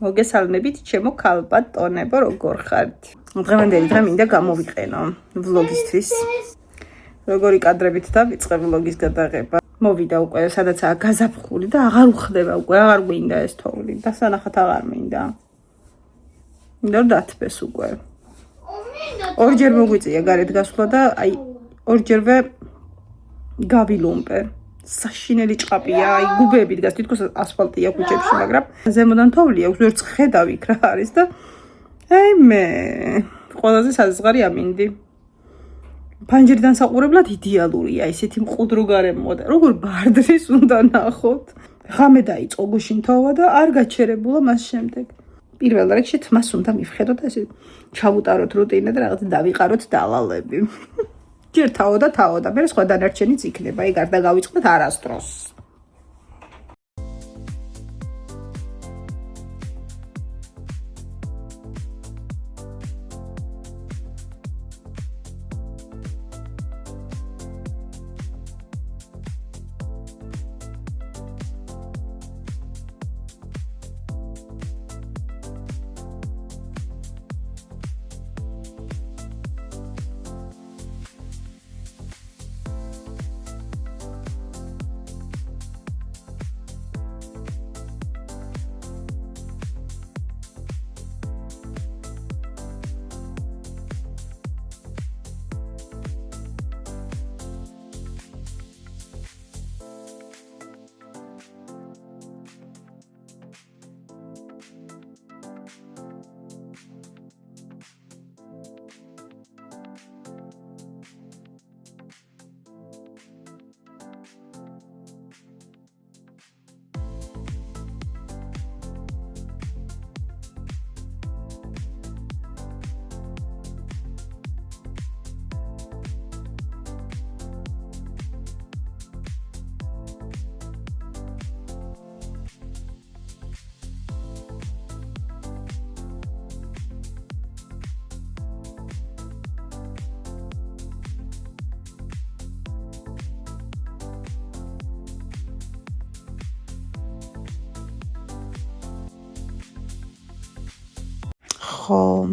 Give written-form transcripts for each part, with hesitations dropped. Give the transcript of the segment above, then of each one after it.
მოგესალმებით ჩემო ქალბატონებო, როგორ ხართ? დღევანდელი დღე მინდა გამოვიყენო ვლოგისთვის. როგორი კადრებით დავიწყე ვლოგის გადაღება. მოვიდა უკვე სადაცაა გაზაფხული და აღარ უხდება უკვე, აღარ გვინდა ეს თოვლი. დასანახად აღარ მინდა. მინდა დათბეს უკვე. ორჯერ მოგვიწია გარეთ გასვლა და აი ორჯერვე გავილუმპე. საშინელი ჭყაპია, აი გუბები დგას, თითქოს ასფალტია ქუჩებში, მაგრამ ზემოდან თოვლი აქვს, ვერც ხედავ იქ რა არის და აი მე ყველაზე საზღარი ამინდი. ფანჯერი დასაყურებლად იდეალურია, ისეთი მყუდრო გარემოა და როგორ ბარდრის უნდა ნახოთ. ღამე დაიწყო გუშინ თოვა და არ გაჩერებულა მას შემდეგ. პირველ რიგში თმას უნდა მივხედოთ და ესე ჩავუტაროთ რუტინა და რაღაც დავიყაროთ დალალები. ჯერ თავო და მე სხვა დანარჩენიც იქნება, ეგ არ დაგავიწყდეთ არასდროს.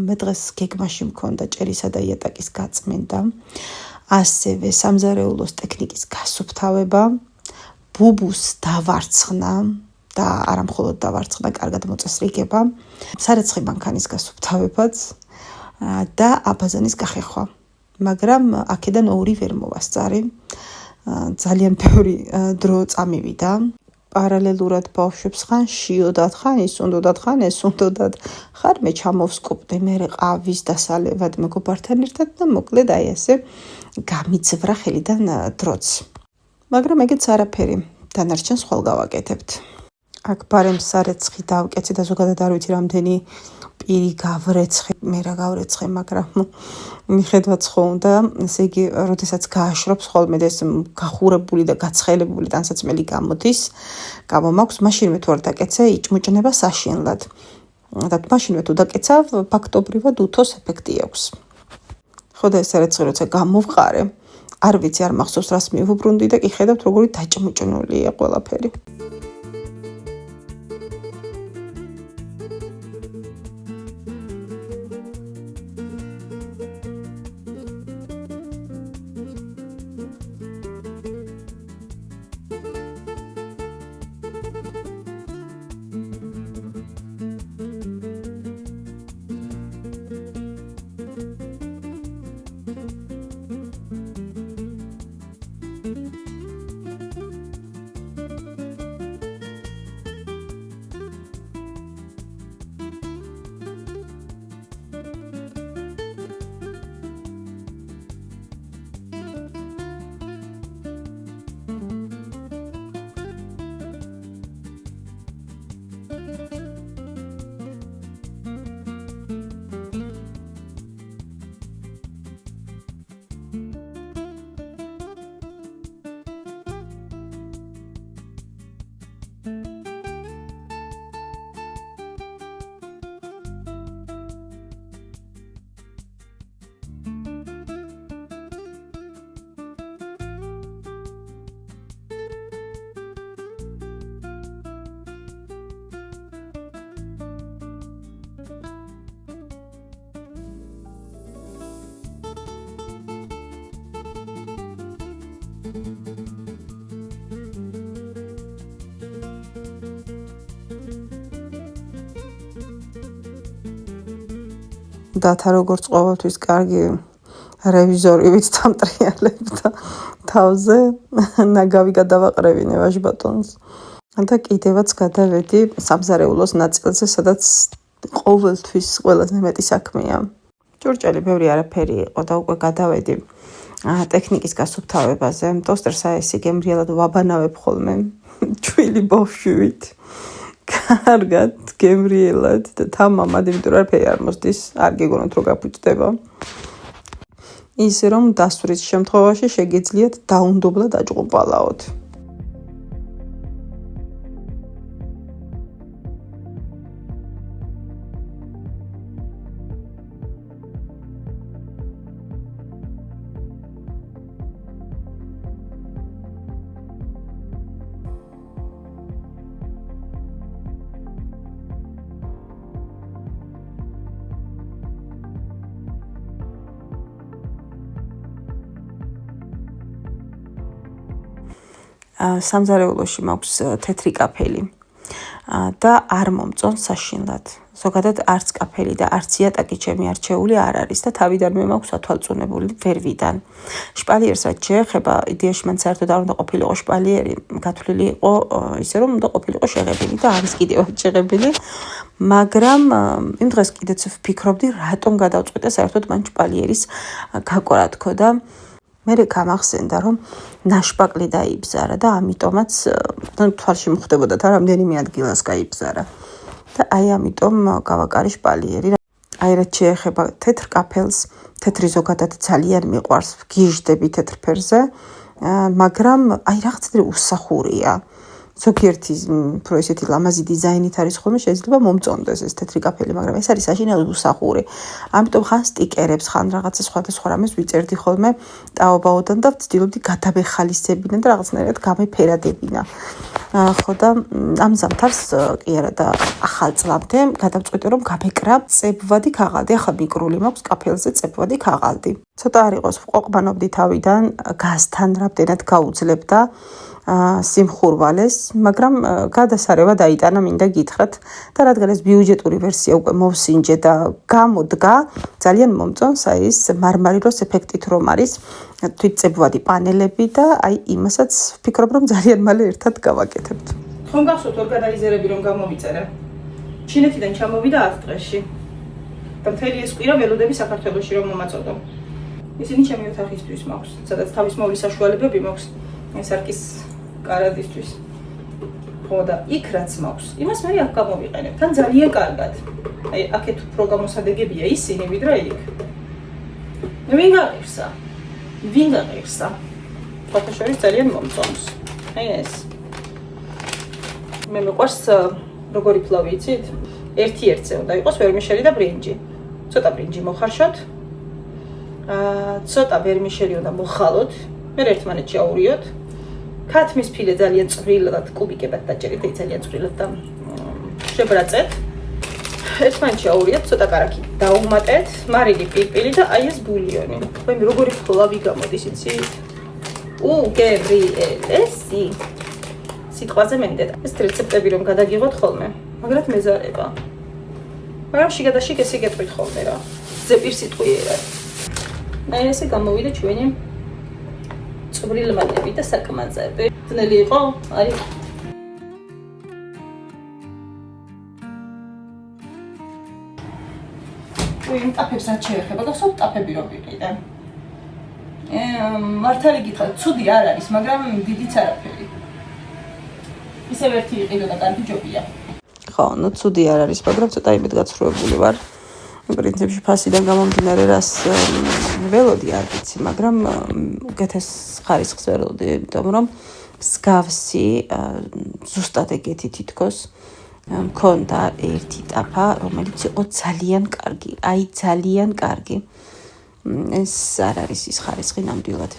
მე დღეს გეგმაში მქონდა ჭერისა და იატაკის გაწმენდა, ასევე სამზარეულოს ტექნიკის გასუფთავება, ბუბუს დავარცხნა და არა მხოლოდ დავარცხნა, კარგად მოწესრიგება, სარეცხი მანქანის გასუფთავებაც და აბაზანის გახეხვა. მაგრამ აქედან ორი ვერ მოვასწარი. ძალიან ბევრი დრო წამივიდა. პარალელურად ბავშვებს ხან შიოდათ, ხან ის უნდათ, ხან ეს უნდათ. ხარ მე ჩამოვსკუპდი, მე ყავის დასალევად მეგობართან ერთად და მოკლედ აი ესე გამიძვრა ხელიდან დროც. მაგრამ ეგეც არაფერი, დანარჩენს ხვალ გავაკეთებთ. აქ ბარემ სარეცხი დავკეცი და ზოგადად არ ვიცი რამდენი პირი გავრეცხე, მე რა გავრეცხე, მაგრამ მიხედვაც ხო უნდა, ესე იგი, როდესაც გააშრობს ხოლმე და ეს გახურებული და გაცხელებული ტანსაცმელი გამოდის, გამომაქვს, მაშინვე თუ არ დაკეცე, იჭმუჭნება საშინლად. და მაშინვე თუ დაკეცავ, ფაქტობრივად უთოს ეფექტი აქვს. ხო და ეს სარეცხი როცა გამოვყარე, არ ვიცი, არ მახსოვს რას მივუბრუნდი და კი ხედავთ როგორი დაჭმუჭნულია ყველაფერი. დათა როგორც ყოველთვის კარგი რევიზორივით დამტრიალებდა თავზე ნაგავი გადავაყრევინე ვაჟბატონს და კიდევაც გადავედი სამზარეულოს ნაწილზე, სადაც ყოველთვის ყველაზე მეტი საქმეა. ჭურჭელი ბევრი არაფერი იყო და უკვე გადავედი ტექნიკის გასუფთავებაზე. ტოსტერს აესი გემრიელად ვაბანავებ ხოლმე ჩვილი ბავშვივით. კარგად გემრიელად და თამამად, იმიტომ რომ არაფერი არ მოსდის, არ გეგონოთ რომ გაფუჭდება. ისე რომ დასვრის შემთხვევაში შეგიძლიათ დაუნდობლად აჭყუპალაოთ. სამზარეულოში მაქვს თეთრი კაფელი და არ მომწონს საშინლად. ზოგადად არც კაფელი და არც იატაკი ჩემი არჩეული არ არის და თავიდანვე მაქვს ათვალწუნებული ვერვიდან. შპალიერს რაც შეეხება, იდეაში მან საერთოდ არ უნდა ყოფილიყო შპალიერი, გათვლილი იყო ისე რომ უნდა ყოფილიყო შეღებილი და არის კიდევ შეღებილი, მაგრამ იმ დღეს კიდეც ვფიქრობდი, რატომ გადავწყვიტე საერთოდ მან შპალიერის გაკვრა თქო და მე გამახსენდა რომ ნაშპაკლი დაიბზარა და ამიტომაც თვალში მოხდებოდა და რამდენიმე ადგილას გაიბზარა და აი ამიტომ გავაკარი შპალიერი. აი რაც შეეხება თეთრ კაფელს, თეთრი ზოგადად ძალიან მიყვარს, ვგიჟდები თეთრ ფერზე, მაგრამ აი რაღაცა უსახურია. ზოგიერთი უფრო ესეთი ლამაზი დიზაინით არის ხოლმე, შეიძლება მომწონდეს ეს თეთრი კაფელი, მაგრამ ეს არის საშინაოდ უსახური. ამიტომ ხან სტიკერებს, ხან რაღაცა სხვადასხვა რამეს ვიწერდი ხოლმე ტაობაოდან და ვცდილობდი გადავეხალისებინა და რაღაცნაირად გამეფერადებინა. ხო და ამ ზამთარს კი არა და ახალ წლამდე გადავწყვიტე რომ გამეკრა წებვადი ქაღალდი. ახლა მიკრული მაქვს კაფელზე წებვადი ქაღალდი. ცოტა არ იყოს ვყოფმანობდი თავიდან გაზთან რამდენად გაუძლებდა სიმხურვალეს, მაგრამ გადასარევა დაიტანა მინდა გითხრათ და რადგან ეს ბიუჯეტური ვერსია უკვე მოვსინჯე და გამოდგა, ძალიან მომწონს აი ეს მარმარილოს ეფექტით რომ არის თვითწებვადი პანელები და აი იმასაც ვფიქრობ რომ ძალიან მალე ერთად გავაკეთებთ. ხომ გახსოვთ ორგანიზერები რომ გამოვიწერე? ჩინეთიდან ჩამოვიდა 10 დღეში. და მთელი ეს კვირა ველოდები საქართველოში რომ მომაწოდო. ისინი ჩემი ოთახისთვის მაქვს, სადაც თავის მოვლის საშუალებები მაქვს ესარკის კარადისთვის. ხო და იქ რაც მაქვს, იმას მე აქ გამოვიყენებ. თან ძალიან კარგად. აი აქეთ უფრო გამოსადეგებია ისინი ვიდრე იქ. ვინ გაღირსა? ფოტოშორის ძალიან მომწონს. აი ეს. მე მეყვარს როგორი ფლავი იცით? ერთი-ერთზე უნდა იყოს ვერმიშელი და ბრინჯი. ცოტა ბრინჯი მოხარშოთ. ცოტა ვერმიშელი უნდა მოხალოთ. მე ერთმანეთში აურიოთ. ქათმის ფილე ძალიან წვრილად კუბიკებად დაჭერით, ძალიან წვრილად და შებრაწეთ. ერთმანეთში აურიოთ, ცოტა კარაქი დაუმატეთ, მარილი პილპილი და აი ეს ბულიონი. მე როგორი ფლავი გამოდის, იცით? გებრიელესი. სიტყვაზე მენდედა. ეს რეცეპტები რომ გადაგიღოთ ხოლმე, მაგრამ მეზარება. მაგრამ შიგადაშიგ ესე გეტყვით ხოლმე რა. ზეპირსიტყვიერად. აი ესე გამოვიდა ჩვენი წვრილმანები და საკმაძები. ძნელი იყო? არის. ვინ ტაფებს რაც შეეხება, გახსოვთ ტაფები რომ ვიყიდე? მართალი გითხრათ, ცუდი არ არის, მაგრამ დიდიც არაფერი. ისევ ერთი იყიდო და კარგი ჯობია. ხო, ნუ ცუდი არ არის, მაგრამ ცოტა იმით გაცხრუებული ვარ. პრინციპში ფასიდან გამომდინარე რას ველოდი არ ვიცი, მაგრამ უკეთეს ხარისხს ველოდი, იმიტომ რომ მსგავსი ზუსტად ეგეთი თითქოს მქონდა ერთი ტაფა, რომელიც იყო ძალიან კარგი, აი ძალიან კარგი. ეს არ არის ის ხარისხი ნამდვილად.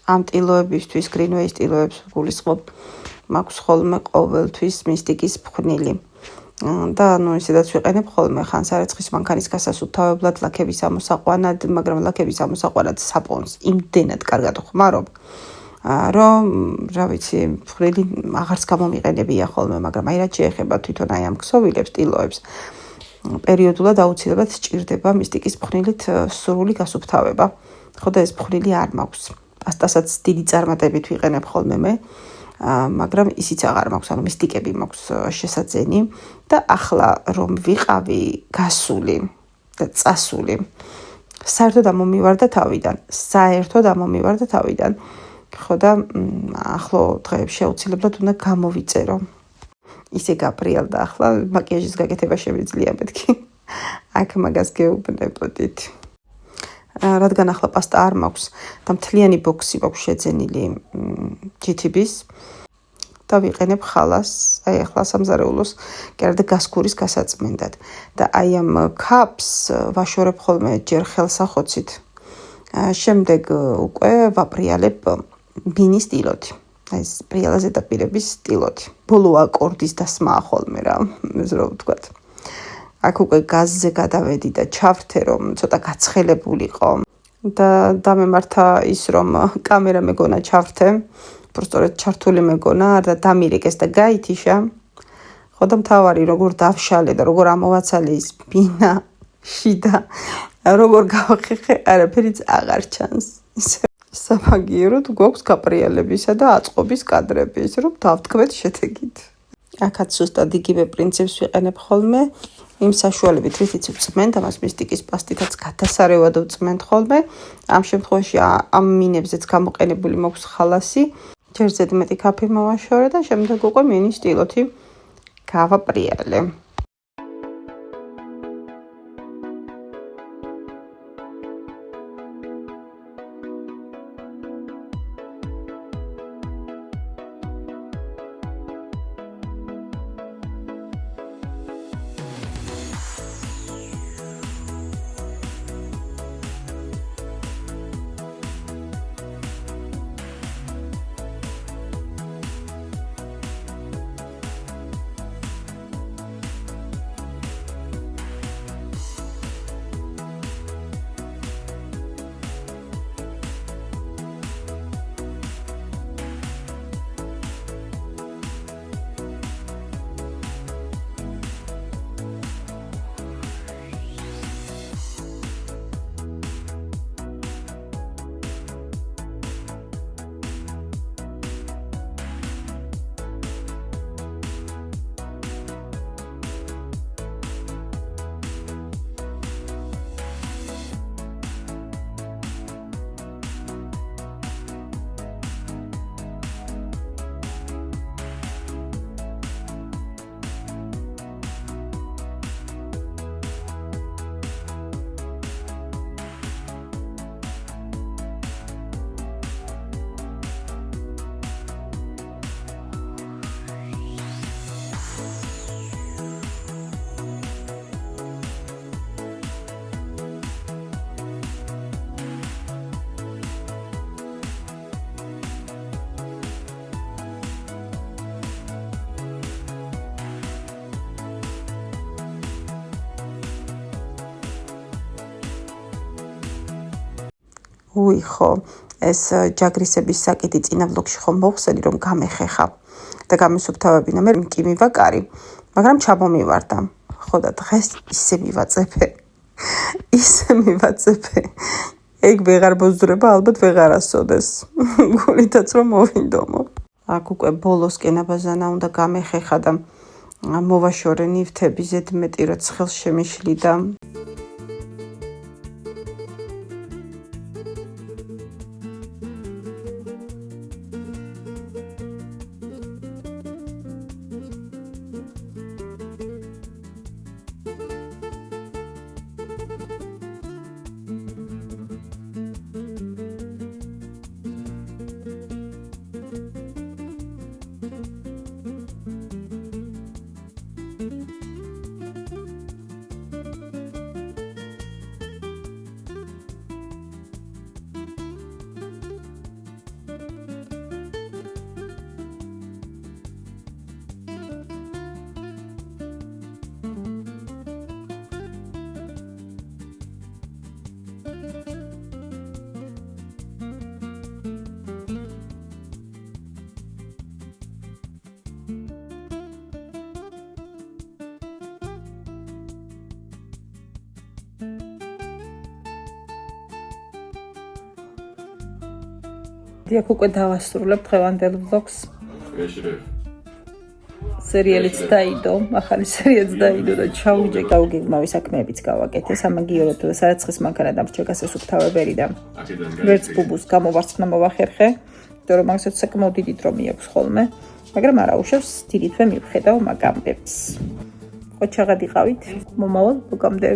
ამ ტილოებისთვის, Greenway-ის ტილოებს გულისხმობ, მაქვს ხოლმე ყოველთვის მისტიკის ფხვნილი. და ისედაც ვიყენებ ხოლმე ხანს არაცხის მანქანის გასასუფთავებლად, ლაქების ამოსაყვანად, მაგრამ ლაქების ამოსაყვანად საპონს იმდენად კარგად ხმარობ, რომ რა ვიცი, ფხვნილი აღარც გამომიყენებია ხოლმე, მაგრამ აი რაც შეეხება თვითონ აი ამ ქსოვილებს, ტილოებს, პერიოდულად აუცილებლად სჭირდება მისტიკის ფხვნილით სრული გასუფთავება. ხო და ეს ფხვნილი არ მაქვს. პასტასაც დიდი წარმატებით ვიყენებ ხოლმე მე, მაგრამ ისიც აღარ მაქვს, ანუ მისტიკები მაქვს შესაძენი და ახლა რომ ვიყავი გასული და წასული, საერთოდ ამომივარდა თავიდან. ხო და ახლო დღეებში აუცილებლად უნდა გამოვიწერო. ისე გაბრიალდა ახლა მაკიაჟის გაკეთება შემიძლია მეთქი. აქ მაგას გეუბნებოდით. რადგან ახლა პასტა არ მაქვს და მთლიანი ბოქსი მაქვს შეძენილი GTB-ს და ვიყენებ ხალას, აი ახლა სამზარეულოს კიდე გასქურის გასაწმენდად და აი ამ კაპს ვაშორებ ხოლმე ჯერ ხელსახოცით. შემდეგ უკვე ვაპრიალებ მინის ტილოთი. აი ეს პრიალა ზედაპირების ტილოთი. ბოლო აკორდის დასმაა ხოლმე რა, ეს რო ვთქვათ. აქ უკვე გაზზე გადავედი და ჩავრთე რომ ცოტა გაცხელებულიყო და დამემართა ის რომ კამერა მეგონა ჩავრთე, პროსტორეთ ჩართული მეგონა და დამირეკეს და გაითიშა. ხო და მთავარი როგორ დავშალე და როგორ ამოვაცალე ის ბინა შიდა, როგორ გავახეხე, არაფერიც აღარ ჩანს. სამაგიეროდ გვაქვს გაპრიალებისა და აწყობის კადრები, ის რომ დავთქვეთ შედეგით. აქაც ზუსტად იგივე პრინციპს ვიყენებ ხოლმე. იმ საშუალებით, რითიც ვწმენთ, ამას მისტიკის პასტითაც გადასარევად ვწმენთ ხოლმე. ამ შემთხვევაში ამ მინებზეც გამოყენებული მაქვს ხალასი, ჯერ ზედმეტი კაფე მოვაშორე და შემდეგ უკვე მინის ტილოთი გავაპრიალე. უი ხო, ეს ჯაგრისების საკიდი წინა ვლოგში ხომ მოვხსენი რომ გამეხეხა და გამისუფთავებინა, მე კი მივაკარი, მაგრამ ჩამომივარდა. ხო და დღეს ისე მივაწეფე. ეგ ვეღარ ბოზრება, ალბათ ვეღარასოდეს. გულითაც რომ მოვინდომო. აქ უკვე ბოლოსკენ აბაზანა უნდა გამეხეხა და მოვაშორე ნივთები ზედმეტი რაც ხელს შემიშლიდა. დიახ, უკვე დავასრულებ დღევანდელ vlogs. სერიალიც დაიდო, ახალი სერიალიც დაიდო და ჩავიჯე გავგეგმავი საქმეებიც გავაკეთე. სამაგიეროდ სარეცხის მანქანა დამრჩა გასასუფთავებელი და ვერც ბუბუს გამოვარცხნა მოვახერხე, იმიტომ რომ მაგასაც საკმაოდ დიდი დრო მიაქვს ხოლმე, მაგრამ არა უშავს დიდი თვე მივხედავ მაგ ამბებს. ხო ჩაღად იყავით, მომავალ ბლოგამდე.